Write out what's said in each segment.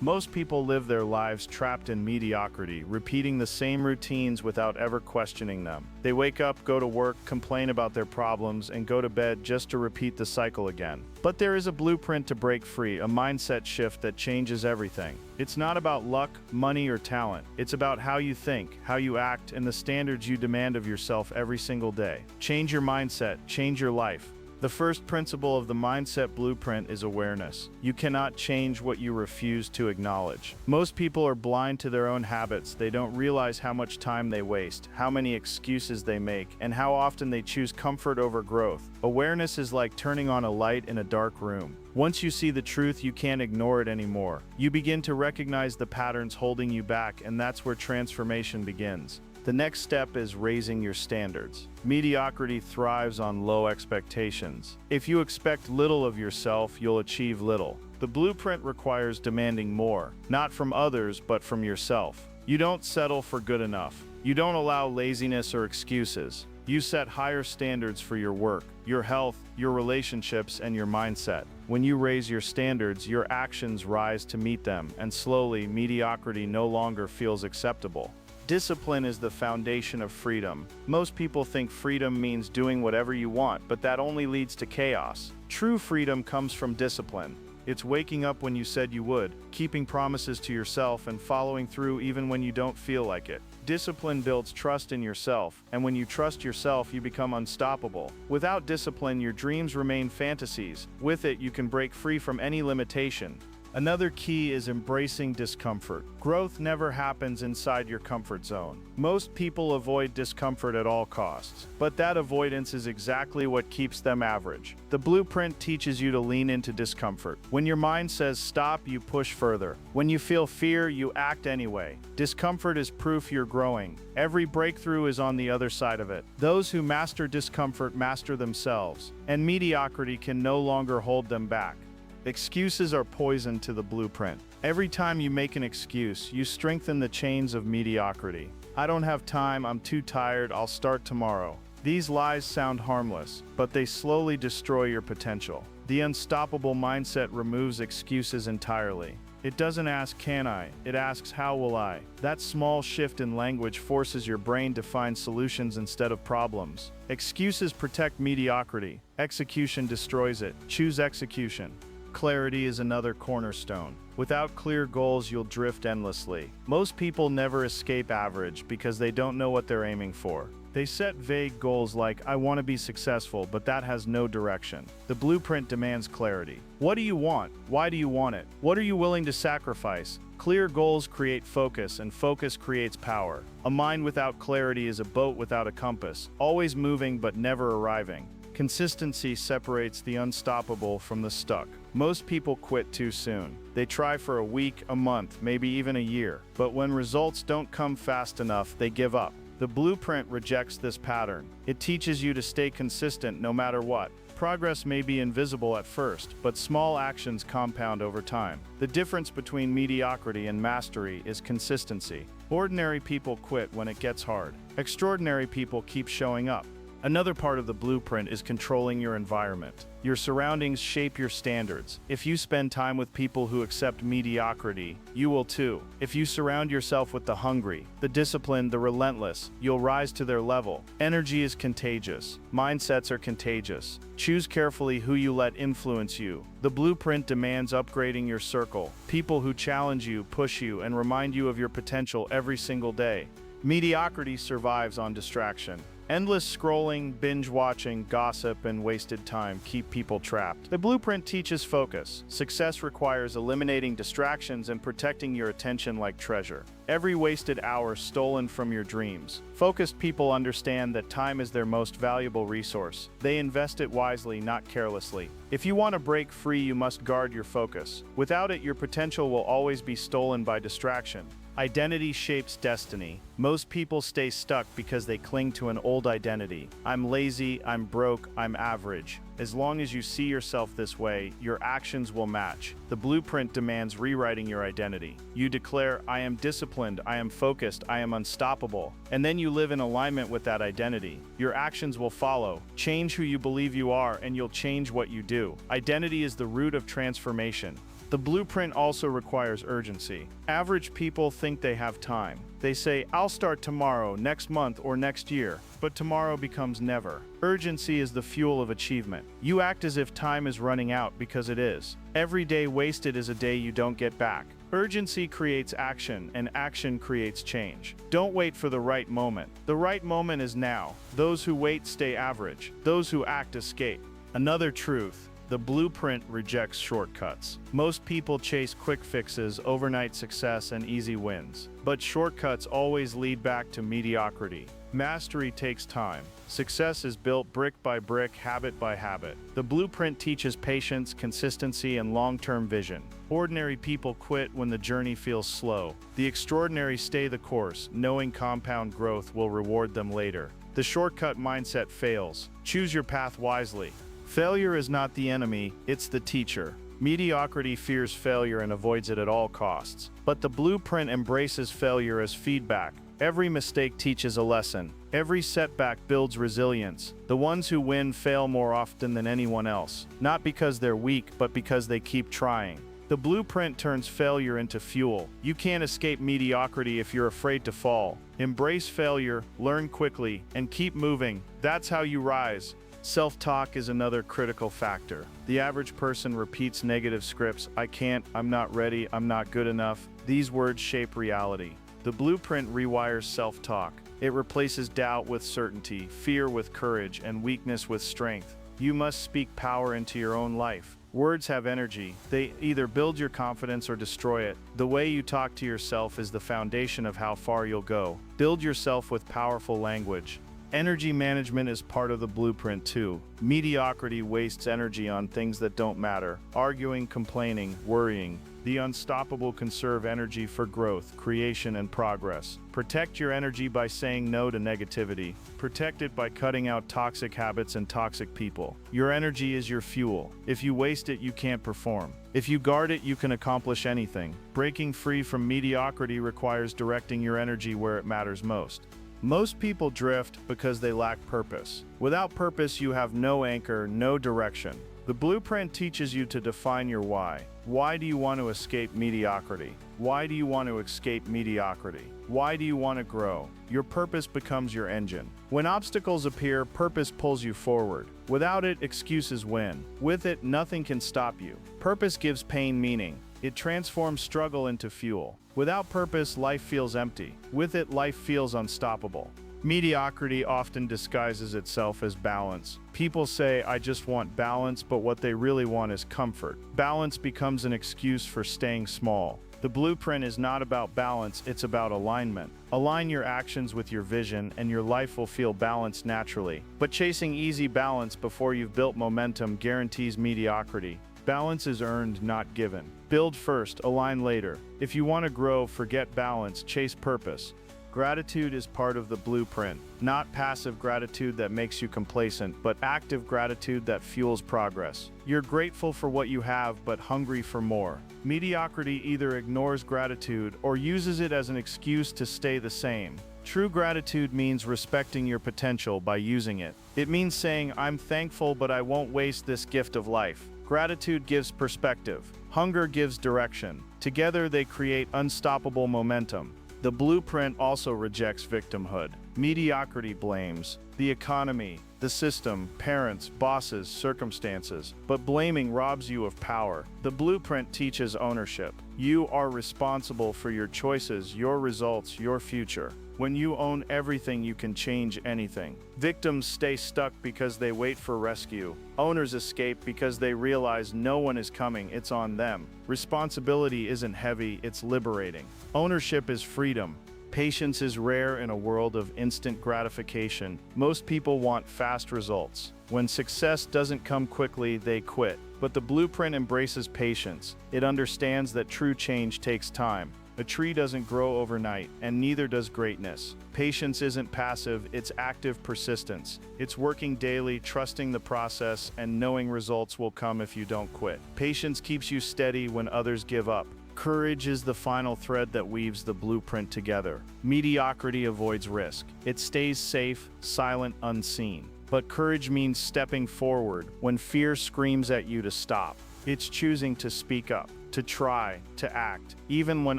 Most people live their lives trapped in mediocrity, repeating the same routines without ever questioning them. They wake up, go to work, complain about their problems, and go to bed just to repeat the cycle again. But there is a blueprint to break free, a mindset shift that changes everything. It's not about luck, money, or talent. It's about how you think, how you act, and the standards you demand of yourself every single day. Change your mindset, change your life. The first principle of the mindset blueprint is awareness. You cannot change what you refuse to acknowledge. Most people are blind to their own habits. They don't realize how much time they waste, how many excuses they make, and how often they choose comfort over growth. Awareness is like turning on a light in a dark room. Once you see the truth, you can't ignore it anymore. You begin to recognize the patterns holding you back, and that's where transformation begins. The next step is raising your standards. Mediocrity thrives on low expectations. If you expect little of yourself, you'll achieve little. The blueprint requires demanding more, not from others, but from yourself. You don't settle for good enough. You don't allow laziness or excuses. You set higher standards for your work, your health, your relationships, and your mindset. When you raise your standards, your actions rise to meet them, and slowly, mediocrity no longer feels acceptable. Discipline is the foundation of freedom. Most people think freedom means doing whatever you want, but that only leads to chaos. True freedom comes from discipline. It's waking up when you said you would, keeping promises to yourself, and following through even when you don't feel like it. Discipline builds trust in yourself, and when you trust yourself, you become unstoppable. Without discipline, your dreams remain fantasies. With it, you can break free from any limitation. Another key is embracing discomfort. Growth never happens inside your comfort zone. Most people avoid discomfort at all costs, but that avoidance is exactly what keeps them average. The blueprint teaches you to lean into discomfort. When your mind says stop, you push further. When you feel fear, you act anyway. Discomfort is proof you're growing. Every breakthrough is on the other side of it. Those who master discomfort master themselves, and mediocrity can no longer hold them back. Excuses are poison to the blueprint. Every time you make an excuse, you strengthen the chains of mediocrity. I don't have time, I'm too tired, I'll start tomorrow. These lies sound harmless, but they slowly destroy your potential. The unstoppable mindset removes excuses entirely. It doesn't ask, can I? It asks, how will I? That small shift in language forces your brain to find solutions instead of problems. Excuses protect mediocrity. Execution destroys it. Choose execution. Clarity is another cornerstone. Without clear goals, you'll drift endlessly. Most people never escape average because they don't know what they're aiming for. They set vague goals like, I want to be successful, but that has no direction. The blueprint demands clarity. What do you want? Why do you want it? What are you willing to sacrifice? Clear goals create focus, and focus creates power. A mind without clarity is a boat without a compass, always moving but never arriving. Consistency separates the unstoppable from the stuck. Most people quit too soon. They try for a week, a month, maybe even a year. But when results don't come fast enough, they give up. The blueprint rejects this pattern. It teaches you to stay consistent no matter what. Progress may be invisible at first, but small actions compound over time. The difference between mediocrity and mastery is consistency. Ordinary people quit when it gets hard. Extraordinary people keep showing up. Another part of the blueprint is controlling your environment. Your surroundings shape your standards. If you spend time with people who accept mediocrity, you will too. If you surround yourself with the hungry, the disciplined, the relentless, you'll rise to their level. Energy is contagious. Mindsets are contagious. Choose carefully who you let influence you. The blueprint demands upgrading your circle. People who challenge you, push you, and remind you of your potential every single day. Mediocrity survives on distraction. Endless scrolling, binge-watching, gossip, and wasted time keep people trapped. The blueprint teaches focus. Success requires eliminating distractions and protecting your attention like treasure. Every wasted hour stolen from your dreams. Focused people understand that time is their most valuable resource. They invest it wisely, not carelessly. If you want to break free, you must guard your focus. Without it, your potential will always be stolen by distraction. Identity shapes destiny. Most people stay stuck because they cling to an old identity. I'm lazy, I'm broke, I'm average. As long as you see yourself this way, your actions will match. The blueprint demands rewriting your identity. You declare, I am disciplined, I am focused, I am unstoppable. And then you live in alignment with that identity. Your actions will follow. Change who you believe you are, and you'll change what you do. Identity is the root of transformation. The blueprint also requires urgency. Average people think they have time. They say, I'll start tomorrow, next month, or next year. But tomorrow becomes never. Urgency is the fuel of achievement. You act as if time is running out because it is. Every day wasted is a day you don't get back. Urgency creates action, and action creates change. Don't wait for the right moment. The right moment is now. Those who wait stay average. Those who act escape. Another truth: the blueprint rejects shortcuts. Most people chase quick fixes, overnight success, and easy wins. But shortcuts always lead back to mediocrity. Mastery takes time. Success is built brick by brick, habit by habit. The blueprint teaches patience, consistency, and long-term vision. Ordinary people quit when the journey feels slow. The extraordinary stay the course, knowing compound growth will reward them later. The shortcut mindset fails. Choose your path wisely. Failure is not the enemy, it's the teacher. Mediocrity fears failure and avoids it at all costs. But the blueprint embraces failure as feedback. Every mistake teaches a lesson. Every setback builds resilience. The ones who win fail more often than anyone else. Not because they're weak, but because they keep trying. The blueprint turns failure into fuel. You can't escape mediocrity if you're afraid to fall. Embrace failure, learn quickly, and keep moving. That's how you rise. Self-talk is another critical factor. The average person repeats negative scripts. I can't, I'm not ready, I'm not good enough. These words shape reality. The blueprint rewires self-talk. It replaces doubt with certainty, fear with courage, and weakness with strength. You must speak power into your own life. Words have energy. They either build your confidence or destroy it. The way you talk to yourself is the foundation of how far you'll go. Build yourself with powerful language. Energy management is part of the blueprint too. Mediocrity wastes energy on things that don't matter. Arguing, complaining, worrying. The unstoppable conserve energy for growth, creation, and progress. Protect your energy by saying no to negativity. Protect it by cutting out toxic habits and toxic people. Your energy is your fuel. If you waste it, you can't perform. If you guard it, you can accomplish anything. Breaking free from mediocrity requires directing your energy where it matters most. Most people drift because they lack purpose. Without purpose, you have no anchor, no direction. The blueprint teaches you to define your why. Why do you want to escape mediocrity? Why do you want to escape mediocrity? Why do you want to grow? Your purpose becomes your engine. When obstacles appear, purpose pulls you forward. Without it, excuses win. With it, nothing can stop you. Purpose gives pain meaning. It transforms struggle into fuel. Without purpose, life feels empty. With it, life feels unstoppable. Mediocrity often disguises itself as balance. People say, I just want balance, but what they really want is comfort. Balance becomes an excuse for staying small. The blueprint is not about balance, it's about alignment. Align your actions with your vision, and your life will feel balanced naturally. But chasing easy balance before you've built momentum guarantees mediocrity. Balance is earned, not given. Build first, align later. If you want to grow, forget balance, chase purpose. Gratitude is part of the blueprint. Not passive gratitude that makes you complacent, but active gratitude that fuels progress. You're grateful for what you have, but hungry for more. Mediocrity either ignores gratitude or uses it as an excuse to stay the same. True gratitude means respecting your potential by using it. It means saying, I'm thankful, but I won't waste this gift of life. Gratitude gives perspective. Hunger gives direction. Together they create unstoppable momentum. The blueprint also rejects victimhood. Mediocrity blames the economy, the system, parents, bosses, circumstances. But blaming robs you of power. The blueprint teaches ownership. You are responsible for your choices, your results, your future. When you own everything, you can change anything. Victims stay stuck because they wait for rescue. Owners escape because they realize no one is coming, it's on them. Responsibility isn't heavy, it's liberating. Ownership is freedom. Patience is rare in a world of instant gratification. Most people want fast results. When success doesn't come quickly, they quit. But the blueprint embraces patience. It understands that true change takes time. A tree doesn't grow overnight, and neither does greatness. Patience isn't passive, it's active persistence. It's working daily, trusting the process, and knowing results will come if you don't quit. Patience keeps you steady when others give up. Courage is the final thread that weaves the blueprint together. Mediocrity avoids risk. It stays safe, silent, unseen. But courage means stepping forward when fear screams at you to stop. It's choosing to speak up. to try, to act, even when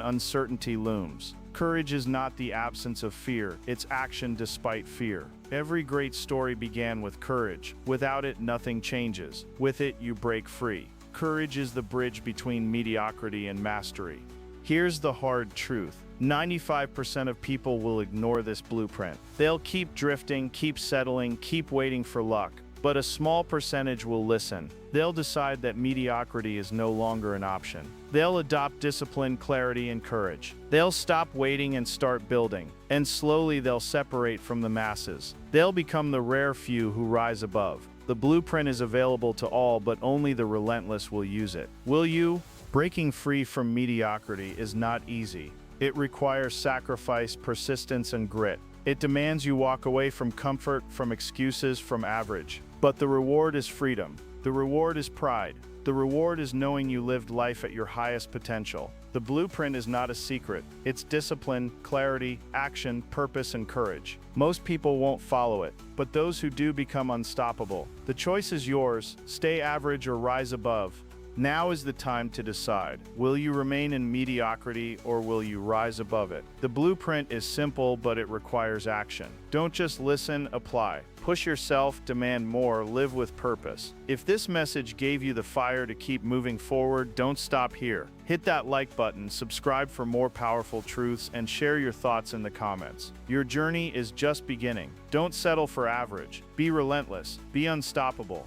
uncertainty looms. Courage is not the absence of fear, it's action despite fear. Every great story began with courage. Without it, nothing changes. With it, you break free. Courage is the bridge between mediocrity and mastery. Here's the hard truth. 95% of people will ignore this blueprint. They'll keep drifting, keep settling, keep waiting for luck. But a small percentage will listen. They'll decide that mediocrity is no longer an option. They'll adopt discipline, clarity, and courage. They'll stop waiting and start building. And slowly they'll separate from the masses. They'll become the rare few who rise above. The blueprint is available to all, but only the relentless will use it. Will you? Breaking free from mediocrity is not easy. It requires sacrifice, persistence, and grit. It demands you walk away from comfort, from excuses, from average. But the reward is freedom. The reward is pride. The reward is knowing you lived life at your highest potential. The blueprint is not a secret. It's discipline, clarity, action, purpose, and courage. Most people won't follow it, but those who do become unstoppable. The choice is yours. Stay average or rise above. Now is the time to decide. Will you remain in mediocrity or will you rise above it? The blueprint is simple, but it requires action. Don't just listen, apply. Push yourself, demand more, live with purpose. If this message gave you the fire to keep moving forward, don't stop here. Hit that like button, subscribe for more powerful truths, and share your thoughts in the comments. Your journey is just beginning. Don't settle for average. Be relentless. Be unstoppable.